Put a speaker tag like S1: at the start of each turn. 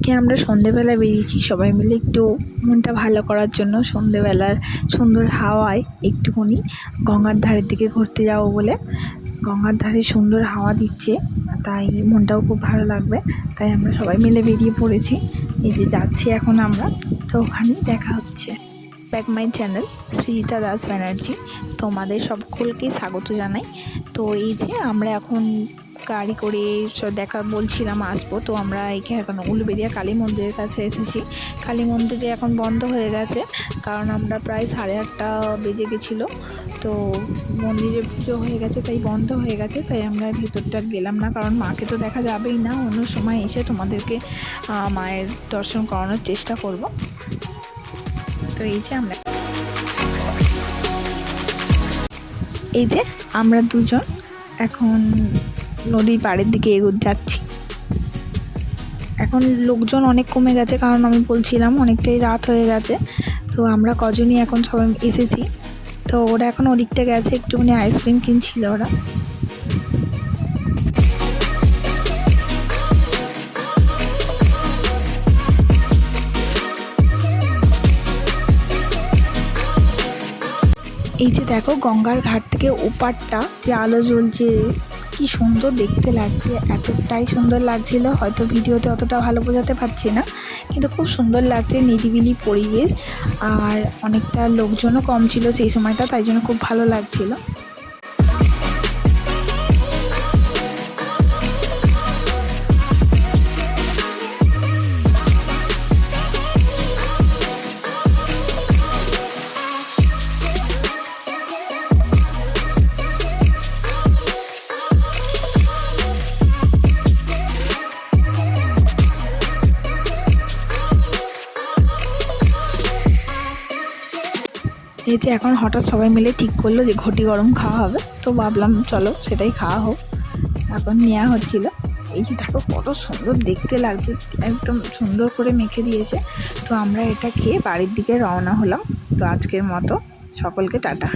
S1: আজকে আমরা সন্ধেবেলা বেরিয়েছি সবাই মিলে একটু মনটা ভালো করার জন্য। সন্ধেবেলার সুন্দর হাওয়ায় একটুখানি গঙ্গার ধারের দিকে ঘুরতে যাব বলে। গঙ্গার ধারে সুন্দর হাওয়া দিচ্ছে, তাই মনটাও খুব ভালো লাগবে, তাই আমরা সবাই মিলে বেরিয়ে পড়েছি। এই যে যাচ্ছি এখন আমরা, তো ওখানেই দেখা হচ্ছে। Back my channel Srijita Das Banerjee, তোমাদের সকলকে স্বাগত জানাই। তো এই যে আমরা এখন গাড়ি করে দেখা বলছিলাম আসবো, তো আমরা এখানে এখন উলুবেড়িয়া কালী মন্দিরের কাছে এসেছি। কালী মন্দিরে এখন বন্ধ হয়ে গেছে, কারণ আমরা প্রায় 8:30 বেজে গেছিলো, তো মন্দিরে পুজো হয়ে গেছে তাই বন্ধ হয়ে গেছে। তাই আমরা ভেতরটা গেলাম না, কারণ মাকে তো দেখা যাবেই না। অন্য সময় এসে তোমাদেরকে মায়ের দর্শন করানোর চেষ্টা করব। তো এই যে আমরা দুজন এখন নদীর পাড়ের দিকে যাচ্ছি। এখন লোকজন অনেক কমে গেছে, কারণ আমি বলছিলাম অনেকটাই রাত হয়ে গেছে। তো আমরা কজনই এখন সবাই এসেছি, তো ওরা এখন ওদিকটা গেছে, একটুখানি আইসক্রিম কিনছিল ওরা। এই যে দেখো গঙ্গার ঘাট থেকে ওপারটা যে আলো জ্বলছে, কি সুন্দর দেখতে লাগছে, এতটাই সুন্দর লাগছিল। হয়তো ভিডিওতে অতটা ভালো বোঝাতে পারছি না, কিন্তু খুব সুন্দর লাগছে, নিরিবিলি পরিবেশ, আর অনেকটা লোকজনও কম ছিল সেই সময়টা, তাই জন্য খুব ভালো লাগছিল। এই যে এখন হঠাৎ সবাই মিলে ঠিক করলো যে ঘটি গরম খাওয়া হবে, তো ভাবলাম চলো সেটাই খাওয়া হোক। এখন নেওয়া হচ্ছিল। এই যে দেখো কত সুন্দর দেখতে লাগছে, একদম সুন্দর করে মেখে দিয়েছে। তো আমরা এটা খেয়ে বাড়ির দিকে রওনা হলাম। তো আজকের মতো সকলকে টাটা।